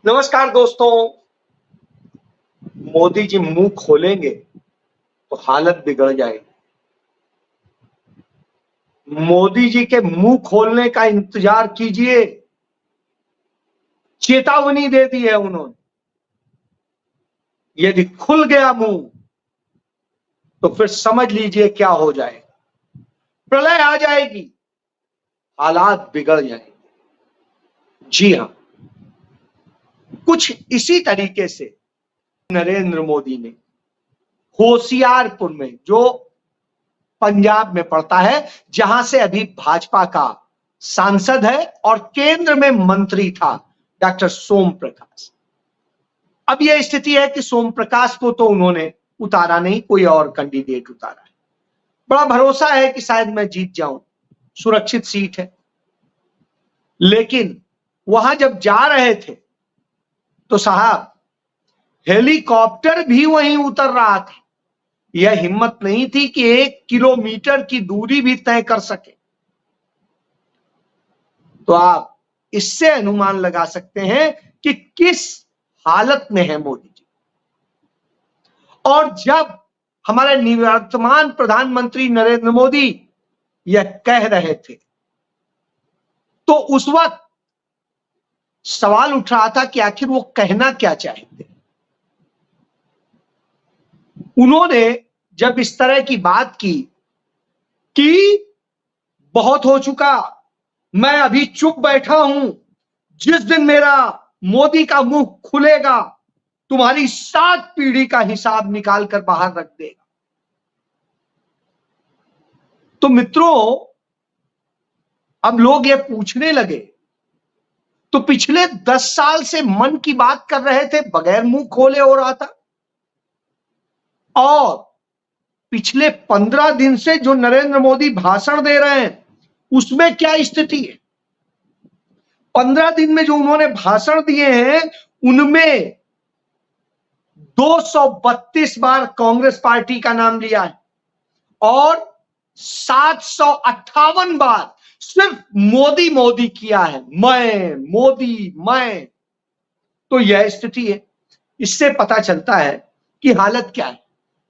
नमस्कार दोस्तों। मोदी जी मुंह खोलेंगे तो हालत बिगड़ जाएगी। मोदी जी के मुंह खोलने का इंतजार कीजिए। चेतावनी दे दी है उन्होंने। यदि खुल गया मुंह तो फिर समझ लीजिए क्या हो जाएगा। प्रलय आ जाएगी, हालात बिगड़ जाएंगे। जी हां, कुछ इसी तरीके से नरेंद्र मोदी ने होशियारपुर में, जो पंजाब में पड़ता है, जहां से अभी भाजपा का सांसद है और केंद्र में मंत्री था डॉक्टर सोम प्रकाश। अब यह स्थिति है कि सोम प्रकाश को तो उन्होंने उतारा नहीं, कोई और कैंडिडेट उतारा है। बड़ा भरोसा है कि शायद मैं जीत जाऊं, सुरक्षित सीट है। लेकिन वहां जब जा रहे थे तो साहब हेलीकॉप्टर भी वहीं उतर रहा था। यह हिम्मत नहीं थी कि 1 किलोमीटर की दूरी भी तय कर सके। तो आप इससे अनुमान लगा सकते हैं कि किस हालत में है मोदी जी। और जब हमारे निवर्तमान प्रधानमंत्री नरेंद्र मोदी यह कह रहे थे तो उस वक्त सवाल उठ रहा था कि आखिर वो कहना क्या चाहते। उन्होंने जब इस तरह की बात की कि बहुत हो चुका, मैं अभी चुप बैठा हूं, जिस दिन मेरा मोदी का मुंह खुलेगा तुम्हारी 7 पीढ़ी का हिसाब निकाल कर बाहर रख देगा। तो मित्रों, अब लोग ये पूछने लगे तो पिछले 10 साल से मन की बात कर रहे थे, बगैर मुंह खोले हो रहा था, और पिछले 15 दिन से जो नरेंद्र मोदी भाषण दे रहे हैं उसमें क्या स्थिति है। 15 दिन में जो उन्होंने भाषण दिए हैं उनमें 232 बार कांग्रेस पार्टी का नाम लिया है और 758 बार सिर्फ मोदी मोदी किया है। मैं मोदी, मैं। तो यह स्थिति है। इससे पता चलता है कि हालत क्या है।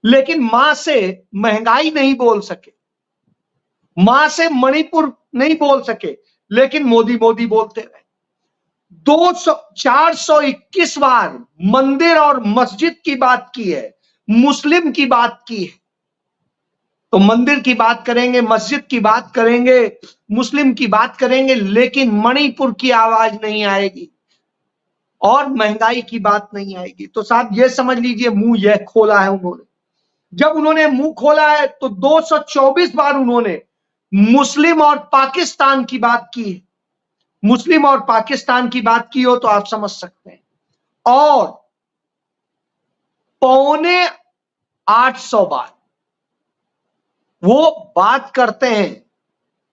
लेकिन मां से महंगाई नहीं बोल सके, मां से मणिपुर नहीं बोल सके, लेकिन मोदी मोदी बोलते रहे। 421 बार मंदिर और मस्जिद की बात की है, मुस्लिम की बात की है। तो मंदिर की बात करेंगे, मस्जिद की बात करेंगे, मुस्लिम की बात करेंगे, लेकिन मणिपुर की आवाज नहीं आएगी और महंगाई की बात नहीं आएगी। तो साहब ये समझ लीजिए मुंह यह खोला है उन्होंने। जब उन्होंने मुंह खोला है तो 224 बार उन्होंने मुस्लिम और पाकिस्तान की बात की है। मुस्लिम और पाकिस्तान की बात की हो तो आप समझ सकते हैं। और 750 बार वो बात करते हैं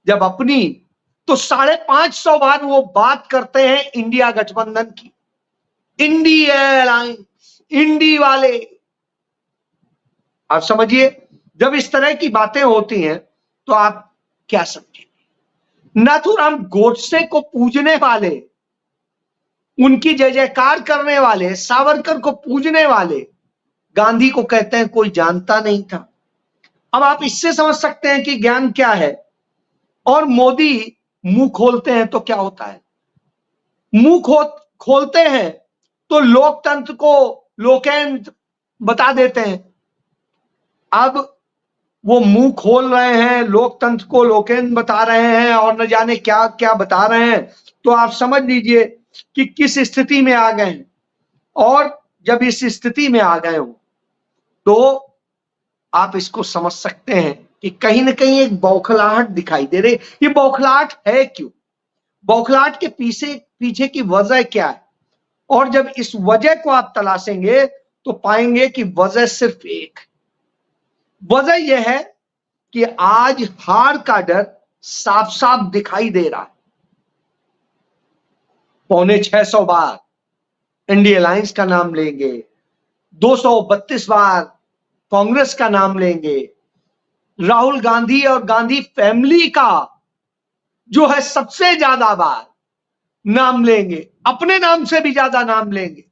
जब अपनी, तो 550 बार वो बात करते हैं इंडिया गठबंधन की, इंडिया अलायंस, इंडी वाले। आप समझिए, जब इस तरह की बातें होती हैं तो आप क्या समझेंगे। नाथूराम गोडसे को पूजने वाले, उनकी जय जयकार करने वाले, सावरकर को पूजने वाले गांधी को कहते हैं कोई जानता नहीं था। अब आप इससे समझ सकते हैं कि ज्ञान क्या है। और मोदी मुंह खोलते हैं तो क्या होता है। मुंह खोलते हैं तो लोकतंत्र को लोकेंद्र बता देते हैं। अब वो मुंह खोल रहे हैं, लोकतंत्र को लोकेंद्र बता रहे हैं और न जाने क्या क्या बता रहे हैं। तो आप समझ लीजिए कि किस स्थिति में आ गए हैं। और जब इस स्थिति में आ गए हो तो आप इसको समझ सकते हैं कि कहीं ना कहीं एक बौखलाहट दिखाई दे रही। ये बौखलाहट है क्यों? बौखलाहट के पीछे की वजह क्या है? और जब इस वजह को आप तलाशेंगे तो पाएंगे कि वजह सिर्फ एक है। वजह यह है कि आज हार का डर साफ साफ दिखाई दे रहा है। 650 बार इंडिया अलायंस का नाम लेंगे, 232 बार कांग्रेस का नाम लेंगे, राहुल गांधी और गांधी फैमिली का जो है सबसे ज्यादा बार नाम लेंगे। अपने नाम से भी ज्यादा नाम लेंगे।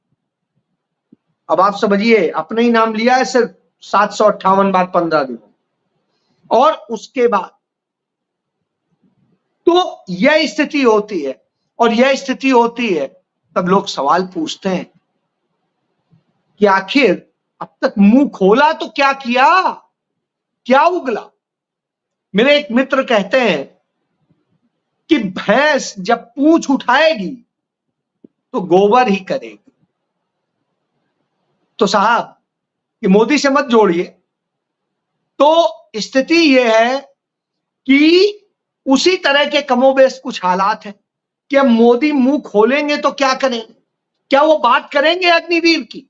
अब आप समझिए, अपने ही नाम लिया है सिर्फ 758 बार 15 दिनों, और उसके बाद तो यह स्थिति होती है। और यह स्थिति होती है तब लोग सवाल पूछते हैं कि आखिर अब तक मुंह खोला तो क्या किया, क्या उगला। मेरे एक मित्र कहते हैं कि भैंस जब पूंछ उठाएगी तो गोबर ही करेगी। तो साहब, कि मोदी से मत जोड़िए। तो स्थिति यह है कि उसी तरह के कमोबेश कुछ हालात हैं कि अब मोदी मुंह खोलेंगे तो क्या करेंगे। क्या वो बात करेंगे अग्निवीर की?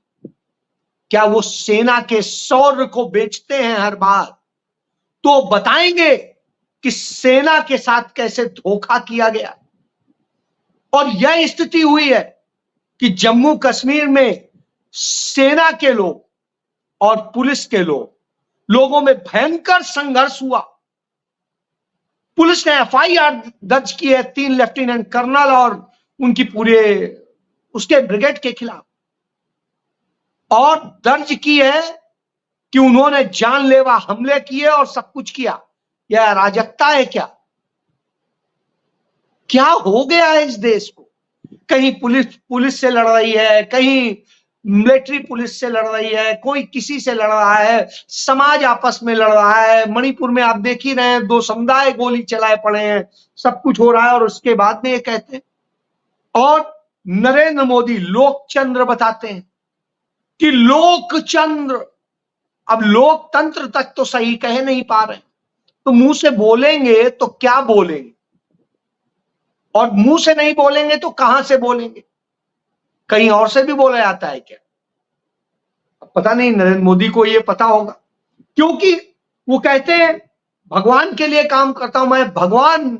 क्या वो सेना के शौर्य को बेचते हैं हर बार? तो बताएंगे कि सेना के साथ कैसे धोखा किया गया। और यह स्थिति हुई है कि जम्मू कश्मीर में सेना के लोग और पुलिस के लोगों में भयंकर संघर्ष हुआ। पुलिस ने एफआईआर दर्ज की है 3 लेफ्टिनेंट कर्नल और उनकी पूरे उसके ब्रिगेड के खिलाफ, और दर्ज की है कि उन्होंने जानलेवा हमले किए और सब कुछ किया। यह अराजकता है क्या? क्या हो गया है इस देश को? कहीं पुलिस से लड़ रही है, कहीं मिलिट्री पुलिस से लड़ रही है, कोई किसी से लड़ रहा है, समाज आपस में लड़ रहा है। मणिपुर में आप देख ही रहे हैं, 2 समुदाय गोली चलाए पड़े हैं, सब कुछ हो रहा है, और उसके बाद में ये कहते हैं। और नरेंद्र मोदी लोकचंद्र बताते हैं कि लोकचंद्र। अब लोकतंत्र तक तो सही कह नहीं पा रहे, तो मुंह से बोलेंगे तो क्या बोलेंगे, और मुंह से नहीं बोलेंगे तो कहां से बोलेंगे? कहीं और से भी बोला जाता है क्या? पता नहीं, नरेंद्र मोदी को यह पता होगा, क्योंकि वो कहते हैं भगवान के लिए काम करता हूं मैं। भगवान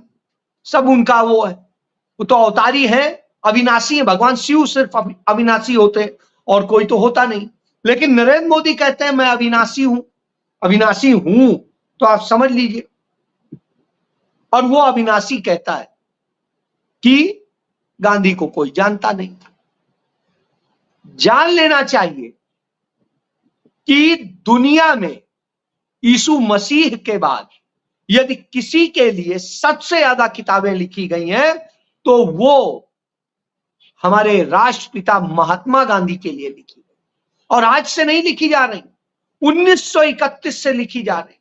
सब उनका वो है, वो तो अवतारी है, अविनाशी है। भगवान शिव सिर्फ अविनाशी होते और कोई तो होता नहीं। लेकिन नरेंद्र मोदी कहते हैं मैं अविनाशी हूं, अविनाशी हूं, तो आप समझ लीजिए। और वो अविनाशी कहता है कि गांधी को कोई जानता नहीं था। जान लेना चाहिए कि दुनिया में यीशु मसीह के बाद यदि किसी के लिए सबसे ज्यादा किताबें लिखी गई हैं तो वो हमारे राष्ट्रपिता महात्मा गांधी के लिए लिखी गई, और आज से नहीं लिखी जा रही, 1931 से लिखी जा रही।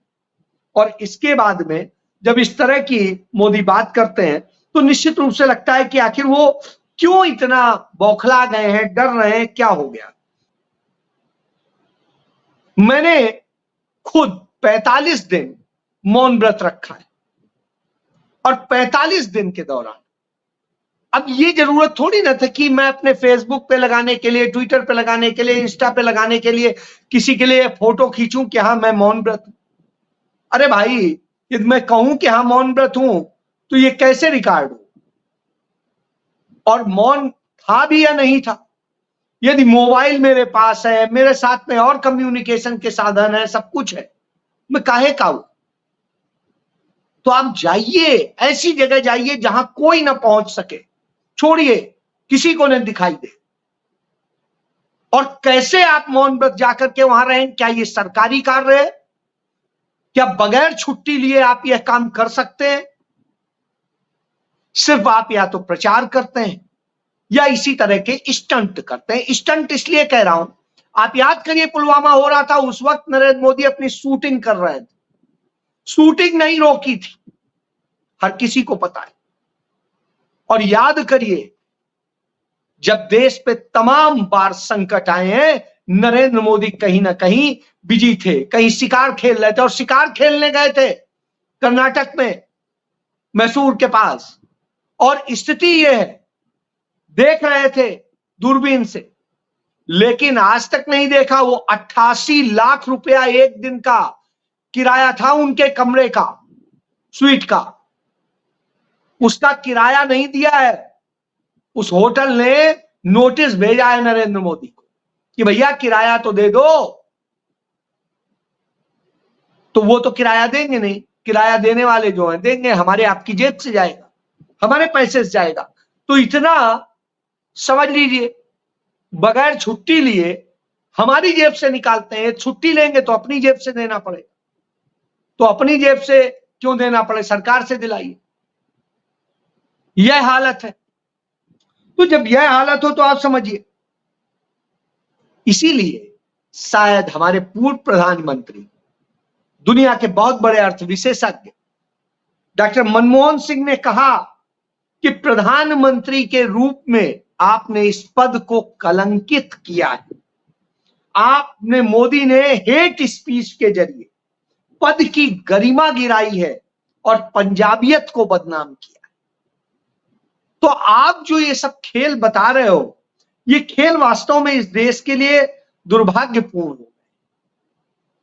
और इसके बाद में जब इस तरह की मोदी बात करते हैं तो निश्चित रूप से लगता है कि आखिर वो क्यों इतना बौखला गए हैं, डर रहे हैं, क्या हो गया। मैंने खुद 45 दिन मौन व्रत रखा है, और 45 दिन के दौरान अब ये जरूरत थोड़ी ना था कि मैं अपने फेसबुक पे लगाने के लिए, ट्विटर पे लगाने के लिए, इंस्टा पे लगाने के लिए किसी के लिए फोटो खींचूं कि हाँ मैं मौन व्रत हूं। अरे भाई, यदि मैं कहूं कि हाँ मौन व्रत हूं तो ये कैसे रिकॉर्ड हो, और मौन था भी या नहीं था। यदि मोबाइल मेरे पास है, मेरे साथ में और कम्युनिकेशन के साधन है, सब कुछ है, मैं काहे का हूं। तो आप जाइए, ऐसी जगह जाइए जहां कोई ना पहुंच सके, छोड़िए किसी को नहीं दिखाई दे। और कैसे आप मौन व्रत जाकर के वहां रहें? क्या ये सरकारी कार्य है? क्या बगैर छुट्टी लिए आप यह काम कर सकते हैं? सिर्फ आप या तो प्रचार करते हैं या इसी तरह के स्टंट करते हैं। स्टंट इसलिए कह रहा हूं, आप याद करिए पुलवामा हो रहा था, उस वक्त नरेंद्र मोदी अपनी शूटिंग कर रहे थे, शूटिंग नहीं रोकी थी, हर किसी को पता है। और याद करिए, जब देश पे तमाम बार संकट आए हैं, नरेंद्र मोदी कहीं ना कहीं बिजी थे, कहीं शिकार खेल रहे थे, और शिकार खेलने गए थे कर्नाटक में, मैसूर के पास। और स्थिति यह है, देख रहे थे दूरबीन से, लेकिन आज तक नहीं देखा। वो 88 लाख रुपया एक दिन का किराया था उनके कमरे का, स्वीट का, उसका किराया नहीं दिया है। उस होटल ने नोटिस भेजा है नरेंद्र मोदी को कि भैया किराया तो दे दो। तो वो तो किराया देंगे नहीं, किराया देने वाले जो हैं देंगे, हमारे आपकी जेब से जाएगा, हमारे पैसे से जाएगा। तो इतना समझ लीजिए, बगैर छुट्टी लिए हमारी जेब से निकालते हैं। छुट्टी लेंगे तो अपनी जेब से देना पड़ेगा, तो अपनी जेब से क्यों देना पड़े, सरकार से दिलाइए। यह हालत है। तो जब यह हालत हो तो आप समझिए, इसीलिए शायद हमारे पूर्व प्रधानमंत्री, दुनिया के बहुत बड़े अर्थ विशेषज्ञ डॉक्टर मनमोहन सिंह ने कहा कि प्रधानमंत्री के रूप में आपने इस पद को कलंकित किया है। आपने, मोदी ने हेट स्पीच के जरिए पद की गरिमा गिराई है और पंजाबियत को बदनाम किया है। तो आप जो ये सब खेल बता रहे हो, ये खेल वास्तव में इस देश के लिए दुर्भाग्यपूर्ण हो गए,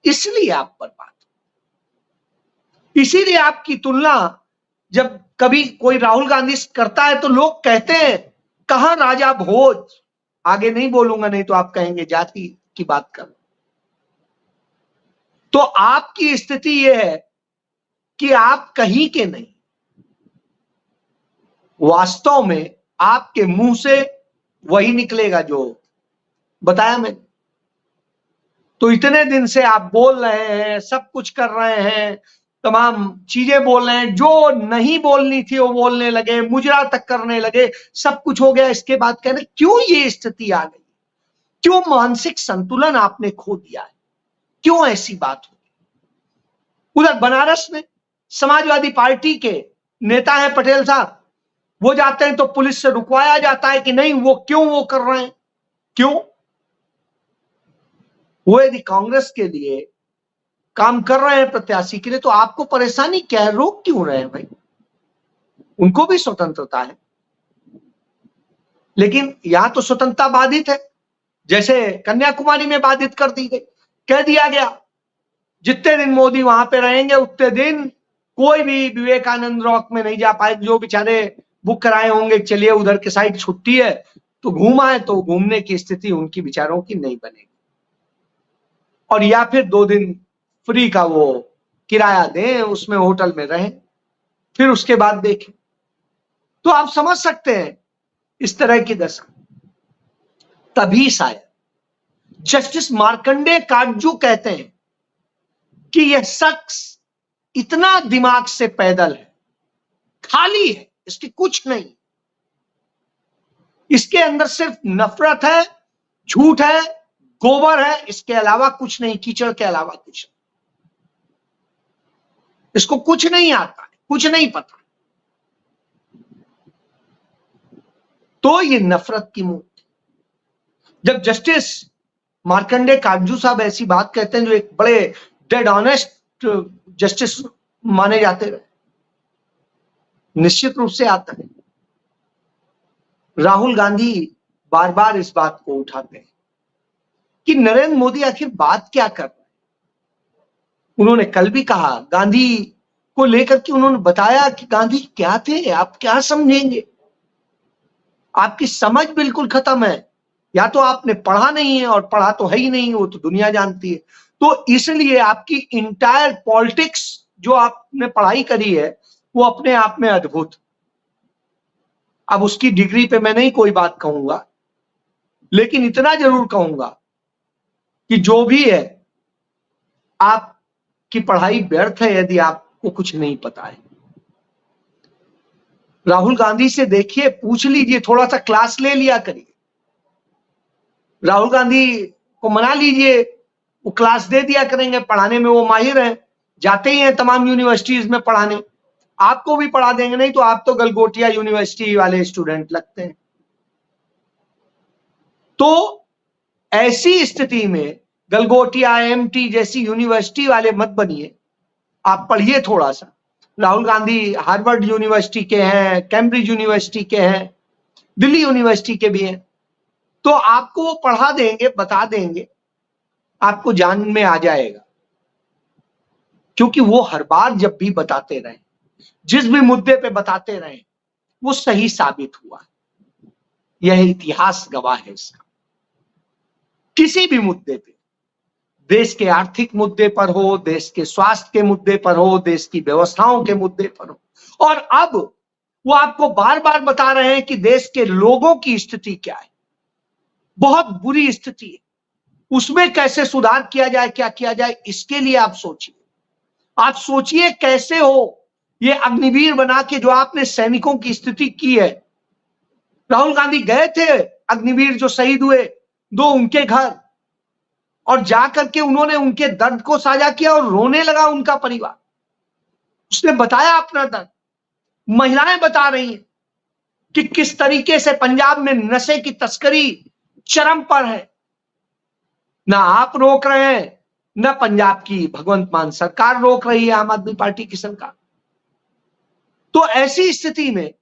इसलिए आप बर्बाद, इसीलिए आपकी तुलना जब कभी कोई राहुल गांधी करता है तो लोग कहते हैं कहां राजा भोज। आगे नहीं बोलूंगा, नहीं तो आप कहेंगे जाति की बात कर। तो आपकी स्थिति यह है कि आप कहीं के नहीं, वास्तव में आपके मुंह से वही निकलेगा जो बताया मैंने। तो इतने दिन से आप बोल रहे हैं, सब कुछ कर रहे हैं, तमाम चीजें बोल रहे हैं, जो नहीं बोलनी थी वो बोलने लगे, मुजरा तक करने लगे, सब कुछ हो गया। इसके बाद कहने क्यों ये स्थिति आ गई, क्यों मानसिक संतुलन आपने खो दिया है, क्यों ऐसी बात हो। उधर बनारस में समाजवादी पार्टी के नेता हैं पटेल साहब, वो जाते हैं तो पुलिस से रुकवाया जाता है कि नहीं, वो क्यों वो कर रहे हैं, क्यों? वो यदि कांग्रेस के लिए काम कर रहे हैं, प्रत्याशी के लिए, तो आपको परेशानी क्या है, रोक क्यों रहे हैं भाई? उनको भी स्वतंत्रता है, लेकिन यहां तो स्वतंत्रता बाधित है, जैसे कन्याकुमारी में बाधित कर दी गई। कह दिया गया जितने दिन मोदी वहां पे रहेंगे उतने दिन कोई भी विवेकानंद रॉक में नहीं जा पाए। जो बेचारे बुक कराए होंगे, चलिए उधर के साइड छुट्टी है तो घूम आए, तो घूमने की स्थिति उनकी बेचारों की नहीं बनेगी। और या फिर 2 दिन फ्री का वो किराया दें, उसमें होटल में रहें, फिर उसके बाद देखें। तो आप समझ सकते हैं इस तरह की दशा। तभी शायद जस्टिस मार्कंडे काटजू कहते हैं कि यह शख्स इतना दिमाग से पैदल है, खाली है, इसकी कुछ नहीं, इसके अंदर सिर्फ नफरत है, झूठ है, गोबर है, इसके अलावा कुछ नहीं, कीचड़ के अलावा कुछ नहीं। इसको कुछ नहीं आता है, कुछ नहीं पता। तो ये नफरत की मूर्ति। जब जस्टिस मार्कंडे काटजू साहब ऐसी बात कहते हैं, जो एक बड़े डेड ऑनेस्ट जस्टिस माने जाते रहे, निश्चित रूप से आता है। राहुल गांधी बार बार इस बात को उठाते हैं कि नरेंद्र मोदी आखिर बात क्या कर रहे हैं। उन्होंने कल भी कहा, गांधी को लेकर के उन्होंने बताया कि गांधी क्या थे, आप क्या समझेंगे, आपकी समझ बिल्कुल खत्म है, या तो आपने पढ़ा नहीं है, और पढ़ा तो है ही नहीं, वो तो दुनिया जानती है। तो इसलिए आपकी इंटायर पॉलिटिक्स जो आपने पढ़ाई करी है वो अपने आप में अद्भुत। अब उसकी डिग्री पे मैं नहीं कोई बात कहूंगा, लेकिन इतना जरूर कहूंगा कि जो भी है, आपकी पढ़ाई व्यर्थ है यदि आपको कुछ नहीं पता है। राहुल गांधी से देखिए, पूछ लीजिए, थोड़ा सा क्लास ले लिया करिए, राहुल गांधी को मना लीजिए, वो क्लास दे दिया करेंगे, पढ़ाने में वो माहिर हैं, जाते ही हैं तमाम यूनिवर्सिटीज में पढ़ाने, आपको भी पढ़ा देंगे। नहीं तो आप तो गलगोटिया यूनिवर्सिटी वाले स्टूडेंट लगते हैं। तो ऐसी स्थिति में गलगोटिया, एमटी जैसी यूनिवर्सिटी वाले मत बनिए, आप पढ़िए थोड़ा सा। राहुल गांधी हार्वर्ड यूनिवर्सिटी के हैं, कैम्ब्रिज यूनिवर्सिटी के हैं, दिल्ली यूनिवर्सिटी के भी हैं, तो आपको वो पढ़ा देंगे, बता देंगे, आपको जान में आ जाएगा। क्योंकि वो हर बार जब भी बताते रहे, जिस भी मुद्दे पे बताते रहे, वो सही साबित हुआ। यह इतिहास गवाह है इसका। किसी भी मुद्दे पे, देश के आर्थिक मुद्दे पर हो, देश के स्वास्थ्य के मुद्दे पर हो, देश की व्यवस्थाओं के मुद्दे पर हो, और अब वो आपको बार बार बता रहे हैं कि देश के लोगों की स्थिति क्या है, बहुत बुरी स्थिति है, उसमें कैसे सुधार किया जाए, क्या किया जाए, इसके लिए आप सोचिए। आप सोचिए कैसे हो ये अग्निवीर बना के जो आपने सैनिकों की स्थिति की है। राहुल गांधी गए थे अग्निवीर जो शहीद हुए दो उनके घर, और जाकर के उन्होंने उनके दर्द को साझा किया और रोने लगा उनका परिवार। उसने बताया अपना दर्द। महिलाएं बता रही हैं कि किस तरीके से पंजाब में नशे की तस्करी चरम पर है। ना आप रोक रहे हैं, ना पंजाब की भगवंत मान सरकार रोक रही है, आम आदमी पार्टी की सरकार। तो ऐसी स्थिति में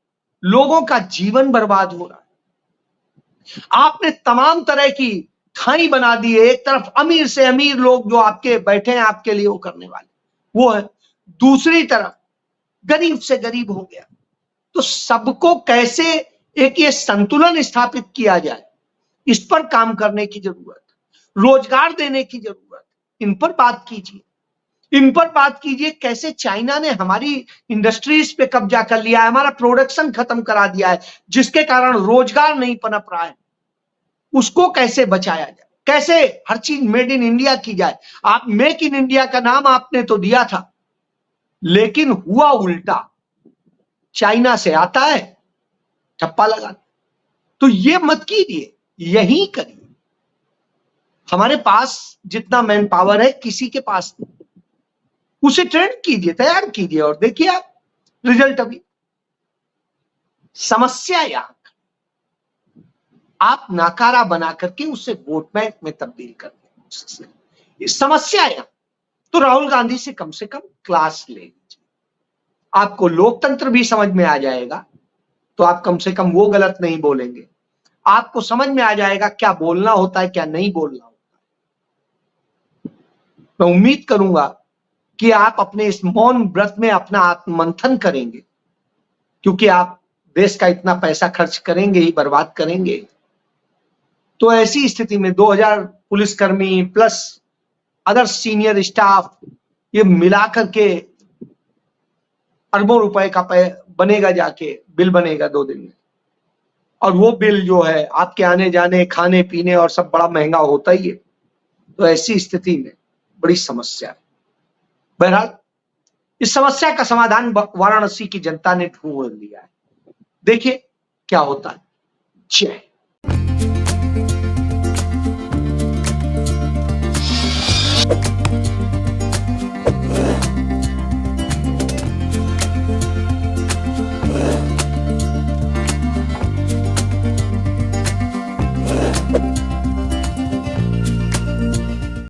लोगों का जीवन बर्बाद हो रहा है। आपने तमाम तरह की खाई बना दी है। एक तरफ अमीर से अमीर लोग जो आपके बैठे हैं आपके लिए वो करने वाले, वो है। दूसरी तरफ गरीब से गरीब हो गया। तो सबको कैसे एक ये संतुलन स्थापित किया जाए, इस पर काम करने की जरूरत, रोजगार देने की जरूरत, इन पर बात कीजिए। इन पर बात कीजिए कैसे चाइना ने हमारी इंडस्ट्रीज पे कब्जा कर लिया है, हमारा प्रोडक्शन खत्म करा दिया है, जिसके कारण रोजगार नहीं पनप रहा है। उसको कैसे बचाया जाए, कैसे हर चीज मेड इन इंडिया की जाए। आप मेक इन इंडिया का नाम आपने तो दिया था, लेकिन हुआ उल्टा। चाइना से आता है, ठप्पा लगा। तो ये मत कीजिए, यही करिए। हमारे पास जितना मैन पावर है किसी के पास नहीं, उसे ट्रेन कीजिए, तैयार कीजिए और देखिए आप रिजल्ट। अभी समस्या या आप नाकारा बना करके उसे वोट बैंक में तब्दील कर दें। समस्या या तो राहुल गांधी से कम क्लास ले लीजिए, आपको लोकतंत्र भी समझ में आ जाएगा। तो आप कम से कम वो गलत नहीं बोलेंगे, आपको समझ में आ जाएगा क्या बोलना होता है, क्या नहीं बोलना होता है। मैं उम्मीद करूंगा कि आप अपने इस मौन व्रत में अपना आत्ममंथन करेंगे, क्योंकि आप देश का इतना पैसा खर्च करेंगे ही, बर्बाद करेंगे। तो ऐसी स्थिति में 2000 पुलिसकर्मी प्लस अदर सीनियर स्टाफ, ये मिलाकर के अरबों रुपए का बनेगा, जाके बिल बनेगा 2 दिन में। और वो बिल जो है आपके आने जाने, खाने पीने और सब बड़ा महंगा होता ही है। तो ऐसी स्थिति में बड़ी समस्या है। बहरहाल इस समस्या का समाधान वाराणसी की जनता ने ढूंढ लिया है। देखिए क्या होता है। जय